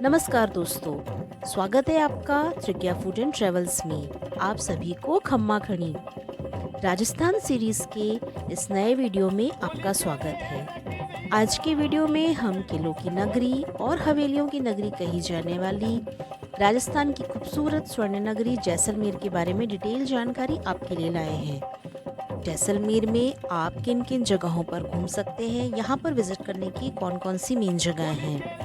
नमस्कार दोस्तों, स्वागत है आपका त्रिज्या फूड एंड ट्रेवल्स में। आप सभी को खम्मा खणी राजस्थान सीरीज के इस नए वीडियो में आपका स्वागत है। आज के वीडियो में हम किलों की नगरी और हवेलियों की नगरी कही जाने वाली राजस्थान की खूबसूरत स्वर्ण नगरी जैसलमेर के बारे में डिटेल जानकारी आपके लिए लाए हैं। जैसलमेर में आप किन किन जगहों पर घूम सकते हैं, यहाँ पर विजिट करने की कौन कौन सी मेन जगह हैं।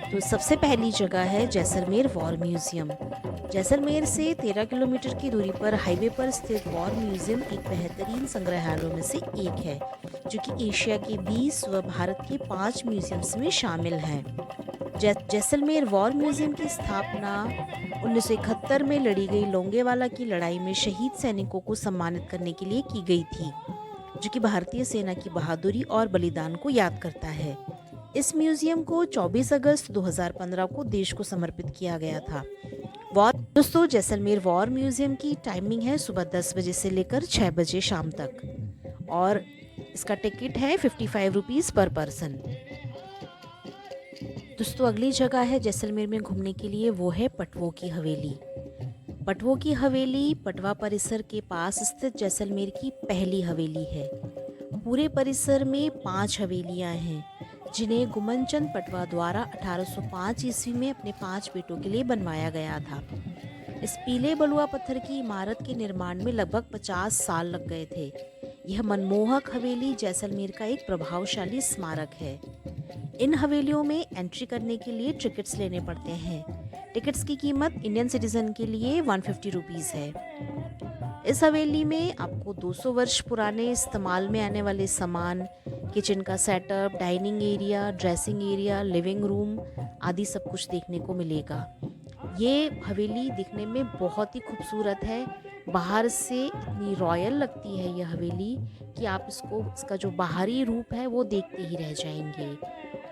तो सबसे पहली जगह है जैसलमेर वॉर म्यूजियम। जैसलमेर से 13 किलोमीटर की दूरी पर हाईवे पर स्थित वॉर म्यूजियम एक बेहतरीन संग्रहालयों में से एक है, जो कि एशिया के 20 व भारत के 5 म्यूजियम्स में शामिल है। जैसलमेर वॉर म्यूजियम की स्थापना 1971 में लड़ी गई लोंगेवाला की लड़ाई में शहीद सैनिकों को सम्मानित करने के लिए की गई थी, जो कि भारतीय सेना की बहादुरी और बलिदान को याद करता है। इस म्यूजियम को 24 अगस्त 2015 को देश को समर्पित किया गया था। दोस्तों, जैसलमेर वॉर म्यूजियम की टाइमिंग है सुबह 10 बजे से लेकर 6 बजे शाम तक, और इसका टिकट है 55 रुपीज़ पर पर्सन। दोस्तों, अगली जगह है जैसलमेर में घूमने के लिए, वो है पटवों की हवेली। पटवों की हवेली पटवा परिसर के पास स्थित जैसलमेर की पहली हवेली है। पूरे परिसर में 5 हवेलियां हैं, जिन्हें गुमनचंद पटवा द्वारा 1805 ईस्वी में अपने 5 बेटों के लिए बनवाया गया था। इस पीले बलुआ पत्थर की इमारत के निर्माण में लगभग 50 साल लग गए थे। यह मनमोहक हवेली जैसलमेर का एक प्रभावशाली स्मारक है। इन हवेलियों में एंट्री करने के लिए टिकट्स लेने पड़ते हैं। टिकट्स की कीमत इंडियन सिटीजन के लिए 150 रुपीज़ है। इस हवेली में आपको 200 वर्ष पुराने इस्तेमाल में आने वाले सामान, किचन का setup, dining area, dressing area, living room आदि सब कुछ देखने को मिलेगा। ये हवेली दिखने में बहुत ही खूबसूरत है। बाहर से इतनी रॉयल लगती है यह हवेली कि आप इसका जो बाहरी रूप है वो देखते ही रह जाएंगे।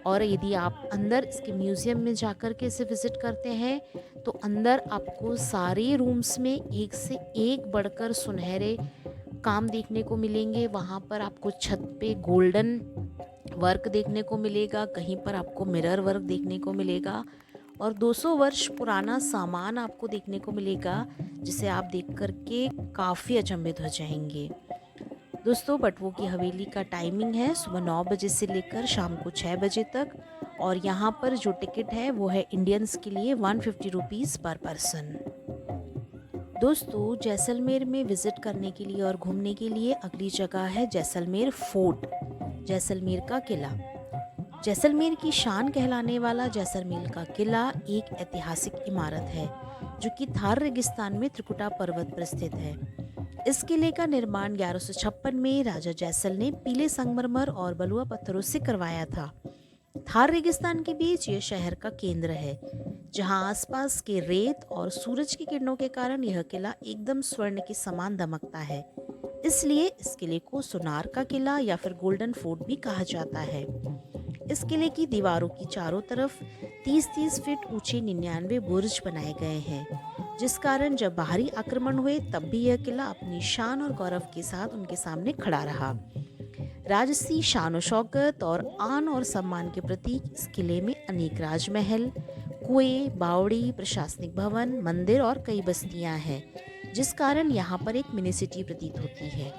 और यदि आप अंदर इसके म्यूज़ियम में जाकर के इसे विज़िट करते हैं तो अंदर आपको सारे रूम्स में एक से एक बढ़कर सुनहरे काम देखने को मिलेंगे। वहाँ पर आपको छत पे गोल्डन वर्क देखने को मिलेगा, कहीं पर आपको मिरर वर्क देखने को मिलेगा, और 200 वर्ष पुराना सामान आपको देखने को मिलेगा, जिसे आप देख कर के काफ़ी अचंभित हो जाएंगे। दोस्तों, पटवों की हवेली का टाइमिंग है सुबह 9 बजे से लेकर शाम को 6 बजे तक, और यहाँ पर जो टिकट है वो है इंडियंस के लिए 150 रुपीज़ पर पर्सन। दोस्तों, जैसलमेर में विजिट करने के लिए और घूमने के लिए अगली जगह है जैसलमेर फोर्ट, जैसलमेर का किला। जैसलमेर की शान कहलाने वाला जैसलमेर का किला एक ऐतिहासिक इमारत है, जो कि थार रेगिस्तान में त्रिकुटा पर्वत पर स्थित है। इस किले का निर्माण 1156 में राजा जैसल ने पीले संगमरमर और बलुआ पत्थरों से करवाया था। थार रेगिस्तान के बीच यह शहर का केंद्र है, जहां आसपास के रेत और सूरज की किरणों के कारण यह किला एकदम स्वर्ण के समान दमकता है। इसलिए इस किले को सोनार का किला या फिर गोल्डन फोर्ट भी कहा जाता है। इस किले की दीवारों की चारों तरफ 30-30 फीट ऊंचे 99 बुर्ज बनाए गए हैं, जिस कारण जब बाहरी आक्रमण हुए तब भी यह किला अपनी शान और गौरव के साथ उनके सामने खड़ा रहा। राजसी शान और शौकत और आन और सम्मान के प्रतीक इस किले में अनेक राजमहल, कुएं, बावड़ी, प्रशासनिक भवन, मंदिर और कई बस्तियां हैं, जिस कारण यहाँ पर एक मिनी सिटी प्रतीत होती है।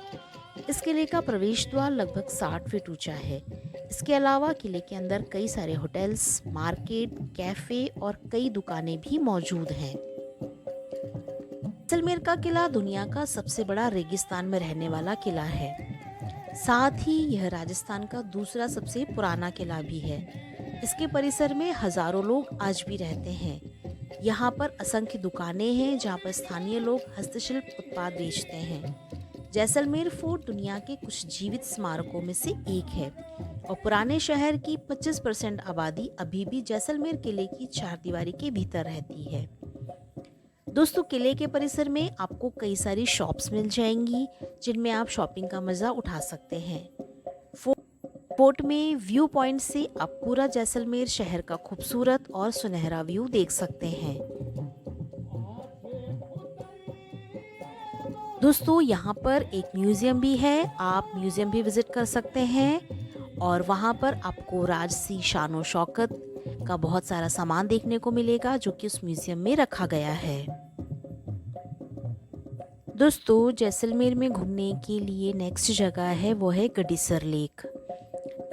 इस किले का प्रवेश द्वार लगभग 60 फीट ऊंचा है। इसके अलावा किले के अंदर कई सारे होटल्स, मार्केट, कैफे और कई दुकानें भी मौजूद हैं। जैसलमेर का किला दुनिया का सबसे बड़ा रेगिस्तान में रहने वाला किला है। साथ ही यह राजस्थान का दूसरा सबसे पुराना किला भी है। इसके परिसर में हजारों लोग आज भी रहते हैं। यहाँ पर असंख्य दुकानें हैं, जहाँ पर स्थानीय लोग हस्तशिल्प उत्पाद बेचते हैं। जैसलमेर फोर्ट दुनिया के कुछ जीवित स्मारकों में से एक है, और पुराने शहर की 25% आबादी अभी भी जैसलमेर किले की चारदीवारी के भीतर रहती है। दोस्तों, किले के परिसर में आपको कई सारी शॉप्स मिल जाएंगी, जिनमें आप शॉपिंग का मज़ा उठा सकते हैं। फोर्ट में व्यू पॉइंट से आप पूरा जैसलमेर शहर का खूबसूरत और सुनहरा व्यू देख सकते हैं। दोस्तों, यहाँ पर एक म्यूज़ियम भी है, आप म्यूज़ियम भी विज़िट कर सकते हैं, और वहाँ पर आपको राजसी शान और शौकत का बहुत सारा सामान देखने को मिलेगा जो कि उस म्यूज़ियम में रखा गया है। दोस्तों, जैसलमेर में घूमने के लिए नेक्स्ट जगह है वो है गडीसर लेक।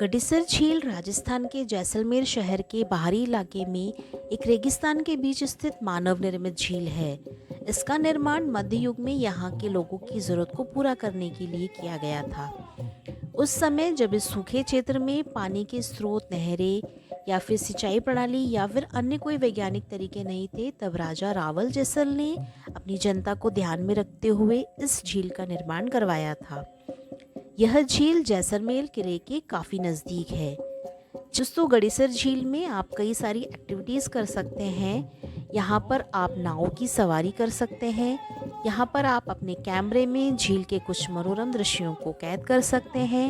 गडीसर झील राजस्थान के जैसलमेर शहर के बाहरी इलाके में एक रेगिस्तान के बीच स्थित मानव निर्मित झील है। इसका निर्माण मध्य युग में यहाँ के लोगों की ज़रूरत को पूरा करने के लिए किया गया था। उस समय जब इस सूखे क्षेत्र में पानी के स्रोत, नहरें या फिर सिंचाई प्रणाली या फिर अन्य कोई वैज्ञानिक तरीके नहीं थे, तब राजा रावल जैसल ने अपनी जनता को ध्यान में रखते हुए इस झील का निर्माण करवाया था। यह झील जैसलमेर किले के काफ़ी नज़दीक है। दोस्तों, गडीसर झील में आप कई सारी एक्टिविटीज़ कर सकते हैं। यहाँ पर आप नाव की सवारी कर सकते हैं। यहाँ पर आप अपने कैमरे में झील के कुछ मनोरम दृश्यों को कैद कर सकते हैं।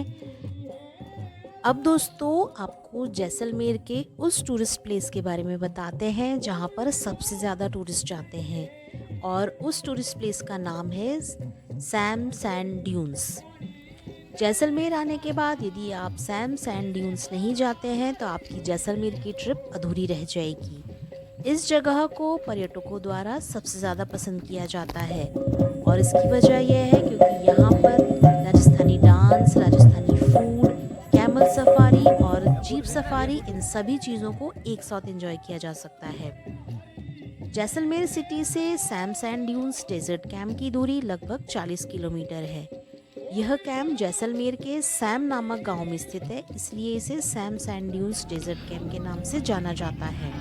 अब दोस्तों, आपको जैसलमेर के उस टूरिस्ट प्लेस के बारे में बताते हैं जहाँ पर सबसे ज़्यादा टूरिस्ट जाते हैं, और उस टूरिस्ट प्लेस का नाम है सैम सैंड ड्यून्स। जैसलमेर आने के बाद यदि आप सैम सैंड ड्यून्स नहीं जाते हैं तो आपकी जैसलमेर की ट्रिप अधूरी रह जाएगी। इस जगह को पर्यटकों द्वारा सबसे ज़्यादा पसंद किया जाता है, और इसकी वजह यह है क्योंकि यहाँ पर Rajasthani dance, Rajasthani food, camel safari और जीप सफारी, इन सभी चीज़ों को एक साथ एंजॉय किया जा सकता है। जैसलमेर सिटी से Sam sand dunes desert camp की दूरी लगभग 40 किलोमीटर है। यह कैंप जैसलमेर के सैम नामक गांव में स्थित है, इसलिए इसे Sam sand dunes desert camp के नाम से जाना जाता है।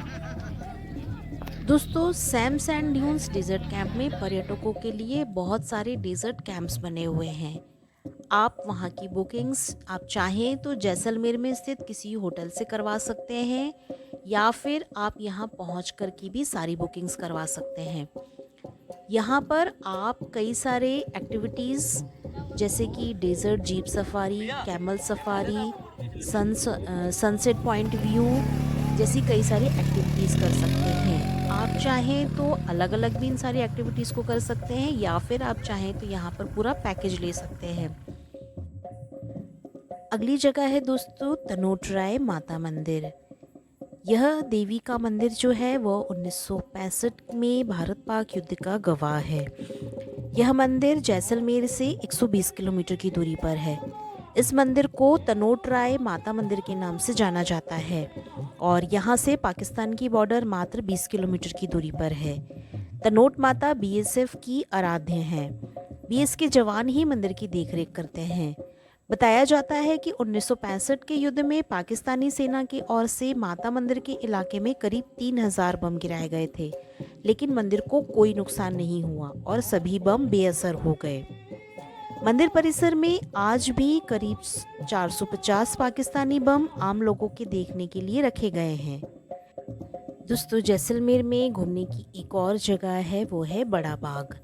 दोस्तों, Sam sand dunes desert camp में पर्यटकों के लिए बहुत सारे डेजर्ट कैंप्स बने हुए हैं। आप वहां की बुकिंग्स आप चाहें तो जैसलमेर में स्थित किसी होटल से करवा सकते हैं, या फिर आप यहां पहुंच कर की भी सारी बुकिंग्स करवा सकते हैं। यहाँ पर आप कई सारे एक्टिविटीज़ जैसे कि desert jeep safari, camel safari, sunset point view जैसी कई सारी एक्टिविटीज़ कर सकते हैं। आप चाहें तो अलग अलग भी इन सारी एक्टिविटीज़ को कर सकते हैं, या फिर आप चाहें तो यहाँ पर पूरा पैकेज ले सकते हैं। अगली जगह है दोस्तों तनोटराय माता मंदिर। यह देवी का मंदिर जो है वो 1965 में भारत पाक युद्ध का गवाह है। यह मंदिर जैसलमेर से 120 किलोमीटर की दूरी पर है। इस मंदिर को तनोटराय माता मंदिर के नाम से जाना जाता है, और यहाँ से पाकिस्तान की बॉर्डर मात्र 20 किलोमीटर की दूरी पर है। तनोट माता बीएसएफ की आराध्य हैं। बीएस के जवान ही मंदिर की देखरेख करते हैं। बताया जाता है कि 1965 के युद्ध में पाकिस्तानी सेना की ओर से माता मंदिर के इलाके में करीब 3000 बम गिराए गए थे, लेकिन मंदिर को कोई नुकसान नहीं हुआ और सभी बम बेअसर हो गए। मंदिर परिसर में आज भी करीब 450 पाकिस्तानी बम आम लोगों के देखने के लिए रखे गए हैं। दोस्तों, जैसलमेर में घूमने की एक और जगह है वो है बड़ा बाग।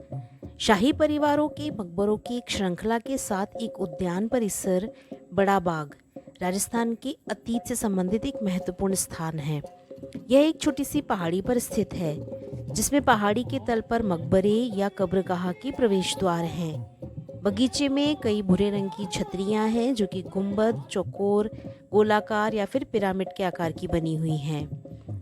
शाही परिवारों के मकबरों की एक श्रृंखला के साथ एक उद्यान परिसर बड़ा बाग राजस्थान के अतीत से संबंधित एक महत्वपूर्ण स्थान है। यह एक छोटी सी पहाड़ी पर स्थित है, जिसमें पहाड़ी के तल पर मकबरे या कब्रगाह के प्रवेश द्वार हैं। बगीचे में कई भूरे रंग की छतरियां हैं जो कि गुंबद, चौकोर, गोलाकार या फिर पिरामिड के आकार की बनी हुई हैं।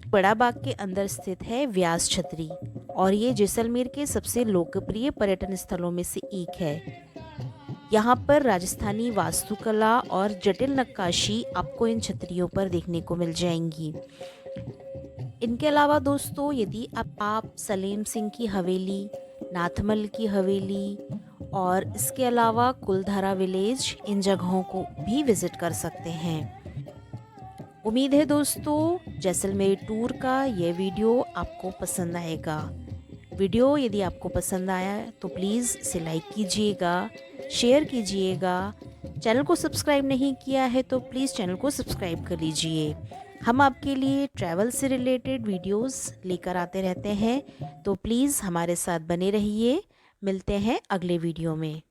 बड़ा बाग के अंदर स्थित है व्यास छतरी, और ये जैसलमेर के सबसे लोकप्रिय पर्यटन स्थलों में से एक है। यहाँ पर राजस्थानी वास्तुकला और जटिल नक्काशी आपको इन छतरियों पर देखने को मिल जाएंगी। इनके अलावा दोस्तों, यदि आप सलेम सिंह की हवेली, नाथमल की हवेली और इसके अलावा कुलधारा विलेज, इन जगहों को भी विजिट कर सकते हैं। उम्मीद है दोस्तों जैसलमेर टूर का यह वीडियो आपको पसंद आएगा। वीडियो यदि आपको पसंद आया तो प्लीज़ इसे लाइक कीजिएगा, शेयर कीजिएगा। चैनल को सब्सक्राइब नहीं किया है तो प्लीज़ चैनल को सब्सक्राइब कर लीजिए। हम आपके लिए ट्रैवल से रिलेटेड वीडियोस लेकर आते रहते हैं, तो प्लीज़ हमारे साथ बने रहिए। मिलते हैं अगले वीडियो में।